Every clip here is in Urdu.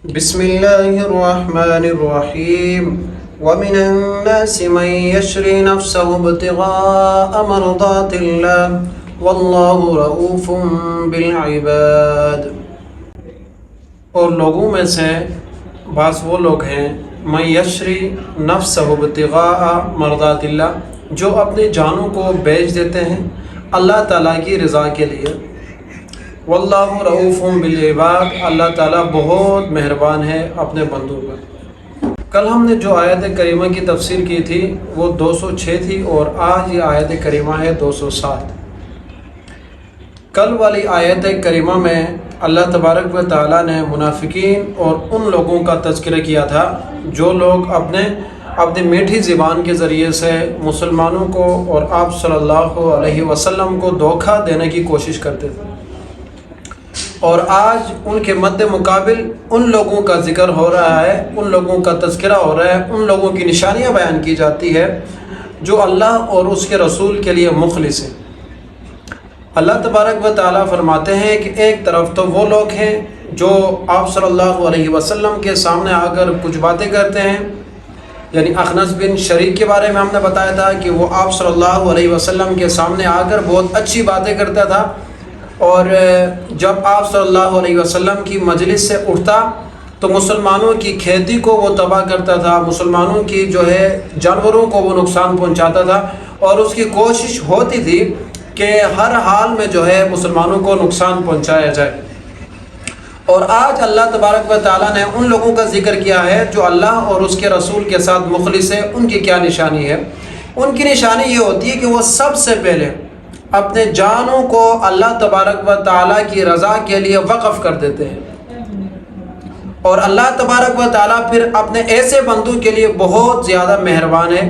بسم الله الرحمن الرحيم ومن الناس من يشري نفسه ابتغاء مرضات الله والله رؤوف بالعباد۔ اور لوگوں میں سے بعض وہ لوگ ہیں من یشری نفسہ ابتغاء مرضات اللہ، جو اپنی جانوں کو بیچ دیتے ہیں اللہ تعالیٰ کی رضا کے لیے۔ واللہ رؤوف بالعباد، اللہ تعالیٰ بہت مہربان ہے اپنے بندوں پر۔ کل ہم نے جو آیت کریمہ کی تفسیر کی تھی وہ 206 تھی، اور آج یہ آیت کریمہ ہے 207۔ کل والی آیت کریمہ میں اللہ تبارک و تعالیٰ نے منافقین اور ان لوگوں کا تذکرہ کیا تھا جو لوگ اپنی میٹھی زبان کے ذریعے سے مسلمانوں کو اور آپ صلی اللہ علیہ وسلم کو دھوکہ دینے کی کوشش کرتے تھے، اور آج ان کے مد مقابل ان لوگوں کا ذکر ہو رہا ہے، ان لوگوں کا تذکرہ ہو رہا ہے، ان لوگوں کی نشانیاں بیان کی جاتی ہے جو اللہ اور اس کے رسول کے لیے مخلص ہیں۔ اللہ تبارک و تعالیٰ فرماتے ہیں کہ ایک طرف تو وہ لوگ ہیں جو آپ صلی اللہ علیہ وسلم کے سامنے آ کر کچھ باتیں کرتے ہیں، یعنی اخنس بن شریک کے بارے میں ہم نے بتایا تھا کہ وہ آپ صلی اللہ علیہ وسلم کے سامنے آ کر بہت اچھی باتیں کرتا تھا، اور جب آپ صلی اللہ علیہ وسلم کی مجلس سے اٹھتا تو مسلمانوں کی کھیتی کو وہ تباہ کرتا تھا، مسلمانوں کی جانوروں کو وہ نقصان پہنچاتا تھا، اور اس کی کوشش ہوتی تھی کہ ہر حال میں مسلمانوں کو نقصان پہنچایا جائے۔ اور آج اللہ تبارک و تعالیٰ نے ان لوگوں کا ذکر کیا ہے جو اللہ اور اس کے رسول کے ساتھ مخلص ہے۔ ان کی کیا نشانی ہے؟ ان کی نشانی یہ ہوتی ہے کہ وہ سب سے پہلے اپنے جانوں کو اللہ تبارک و تعالیٰ کی رضا کے لیے وقف کر دیتے ہیں، اور اللہ تبارک و تعالیٰ پھر اپنے ایسے بندوں کے لیے بہت زیادہ مہربان ہے۔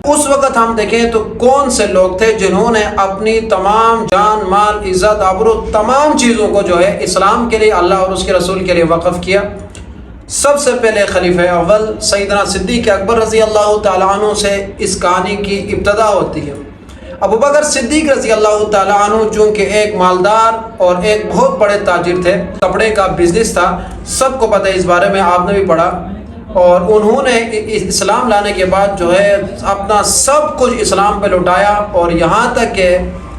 اس وقت ہم دیکھیں تو کون سے لوگ تھے جنہوں نے اپنی تمام جان، مال، عزت، آبرو، تمام چیزوں کو اسلام کے لیے، اللہ اور اس کے رسول کے لیے وقف کیا؟ سب سے پہلے خلیفہ اول سیدنا صدیق اکبر رضی اللہ تعالیٰ عنہ سے اس کہانی کی ابتدا ہوتی ہے۔ ابو بکر صدیق رضی اللہ تعالیٰ عنہ چونکہ ایک مالدار اور ایک بہت بڑے تاجر تھے، کپڑے کا بزنس تھا، سب کو پتہ ہے اس بارے میں، آپ نے بھی پڑھا، اور انہوں نے اسلام لانے کے بعد اپنا سب کچھ اسلام پہ لٹایا، اور یہاں تک کہ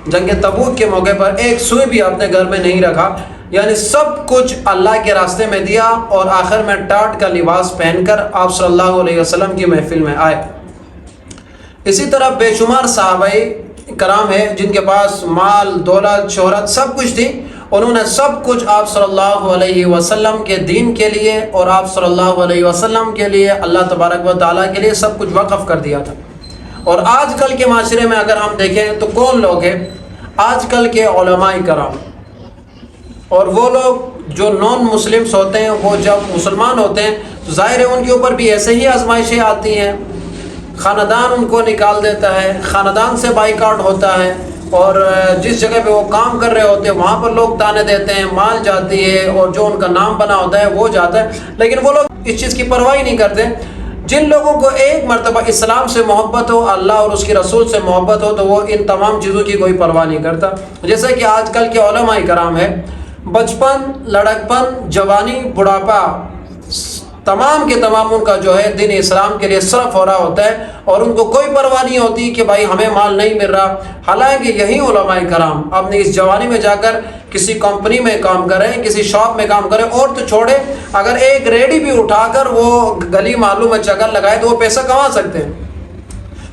جنگ تبوک کے موقع پر ایک سوئی بھی اپنے گھر میں نہیں رکھا، یعنی سب کچھ اللہ کے راستے میں دیا، اور آخر میں ٹاٹ کا لباس پہن کر آپ صلی اللہ علیہ وسلم کی محفل میں آئے۔ اسی طرح بے شمار صحابہ کرام ہے جن کے پاس مال، دولت، شہرت سب کچھ تھی، انہوں نے سب کچھ آپ صلی اللہ علیہ وسلم کے دین کے لیے اور آپ صلی اللہ علیہ وسلم کے لیے، اللہ تبارک و تعالیٰ کے لیے سب کچھ وقف کر دیا تھا۔ اور آج کل کے معاشرے میں اگر ہم دیکھیں تو کون لوگ ہیں؟ آج کل کے علماء کرام، اور وہ لوگ جو نان مسلمس ہوتے ہیں، وہ جب مسلمان ہوتے ہیں تو ظاہر ہے ان کے اوپر بھی ایسے ہی آزمائشیں آتی ہیں، خاندان ان کو نکال دیتا ہے، خاندان سے بائیکاٹ ہوتا ہے، اور جس جگہ پہ وہ کام کر رہے ہوتے ہیں وہاں پر لوگ تانے دیتے ہیں، مال جاتی ہے، اور جو ان کا نام بنا ہوتا ہے وہ جاتا ہے، لیکن وہ لوگ اس چیز کی پرواہ ہی نہیں کرتے۔ جن لوگوں کو ایک مرتبہ اسلام سے محبت ہو، اللہ اور اس کے رسول سے محبت ہو، تو وہ ان تمام چیزوں کی کوئی پرواہ نہیں کرتا۔ جیسے کہ آج کل کے علماء کرام ہیں، بچپن، لڑکپن، جوانی، بڑھاپا، تمام کے تمام ان کا دین اسلام کے لیے صرف ہو رہا ہوتا ہے، اور ان کو کوئی پرواہ نہیں ہوتی کہ بھائی ہمیں مال نہیں مل رہا۔ حالانکہ یہی علماء کرام اپنی اس جوانی میں جا کر کسی کمپنی میں کام کریں، کسی شاپ میں کام کریں، اور تو چھوڑے اگر ایک ریڑھی بھی اٹھا کر وہ گلی محلوں میں چکر لگائے تو وہ پیسہ کما سکتے ہیں،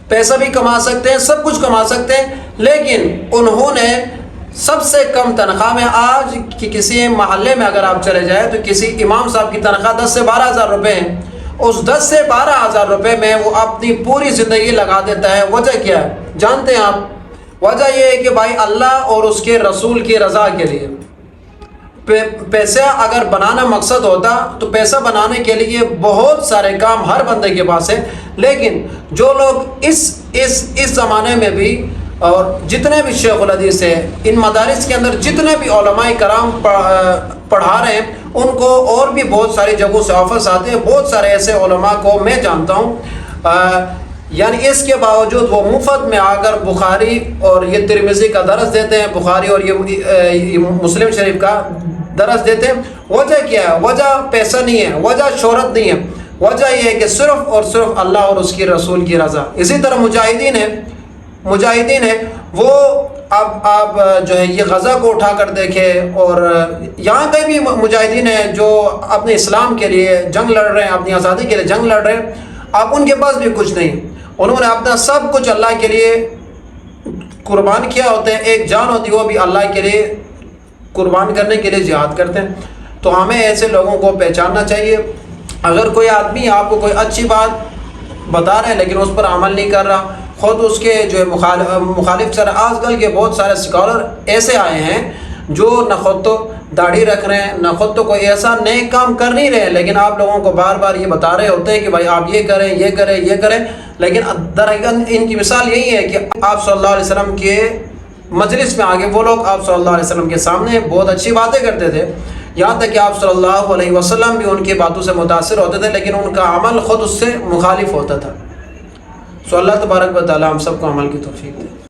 پیسہ بھی کما سکتے ہیں، سب کچھ کما سکتے ہیں، لیکن انہوں نے سب سے کم تنخواہ میں، آج کی کسی محلے میں اگر آپ چلے جائیں تو کسی امام صاحب کی تنخواہ 10 سے 12 ہزار روپے ہیں، اس 10 سے 12 ہزار روپے میں وہ اپنی پوری زندگی لگا دیتا ہے۔ وجہ کیا ہے جانتے ہیں آپ؟ وجہ یہ ہے کہ بھائی اللہ اور اس کے رسول کی رضا کے لیے پیسہ اگر بنانا مقصد ہوتا تو پیسہ بنانے کے لیے بہت سارے کام ہر بندے کے پاس ہے، لیکن جو لوگ اس زمانے میں بھی، اور جتنے بھی شیخ الحدیث ہیں ان مدارس کے اندر، جتنے بھی علماء کرام پڑھا رہے ہیں، ان کو اور بھی بہت ساری جگہوں سے آفرز آتے ہیں۔ بہت سارے ایسے علماء کو میں جانتا ہوں، یعنی اس کے باوجود وہ مفت میں آ کر بخاری اور یہ ترمذی کا درس دیتے ہیں، بخاری اور یہ مسلم شریف کا درس دیتے ہیں۔ وجہ کیا ہے؟ وجہ پیسہ نہیں ہے، وجہ شہرت نہیں ہے، وجہ یہ ہے کہ صرف اور صرف اللہ اور اس کی رسول کی رضا۔ اسی طرح مجاہدین ہیں وہ اب آپ جو ہے یہ غزہ کو اٹھا کر دیکھیں، اور یہاں کئی بھی مجاہدین ہیں جو اپنے اسلام کے لیے جنگ لڑ رہے ہیں، اپنی آزادی کے لیے جنگ لڑ رہے ہیں، اب ان کے پاس بھی کچھ نہیں، انہوں نے اپنا سب کچھ اللہ کے لیے قربان کیا ہوتا ہے، ایک جان ہوتی ہے وہ بھی اللہ کے لیے قربان کرنے کے لیے جہاد کرتے ہیں۔ تو ہمیں ایسے لوگوں کو پہچاننا چاہیے۔ اگر کوئی آدمی آپ کو کوئی اچھی بات بتا رہا ہے لیکن اس پر عمل نہیں کر رہا، خود اس کے جو ہے مخالف سر، آج کل کے بہت سارے اسکالر ایسے آئے ہیں جو نہ خود تو داڑھی رکھ رہے ہیں، نہ خود تو کوئی ایسا نئے کام کر نہیں رہے، لیکن آپ لوگوں کو بار بار یہ بتا رہے ہوتے ہیں کہ بھائی آپ یہ کریں، یہ کریں، یہ کریں، لیکن در حقیقت ان کی مثال یہی ہے کہ آپ صلی اللہ علیہ وسلم کے مجلس میں آگے وہ لوگ آپ صلی اللہ علیہ وسلم کے سامنے بہت اچھی باتیں کرتے تھے، یہاں تک کہ آپ صلی اللہ علیہ وسلم بھی ان کی باتوں سے متاثر ہوتے تھے، لیکن ان کا عمل خود اس سے مخالف ہوتا تھا۔ اللہ تبارک و تعالی ہم سب کو عمل کی توفیق دے۔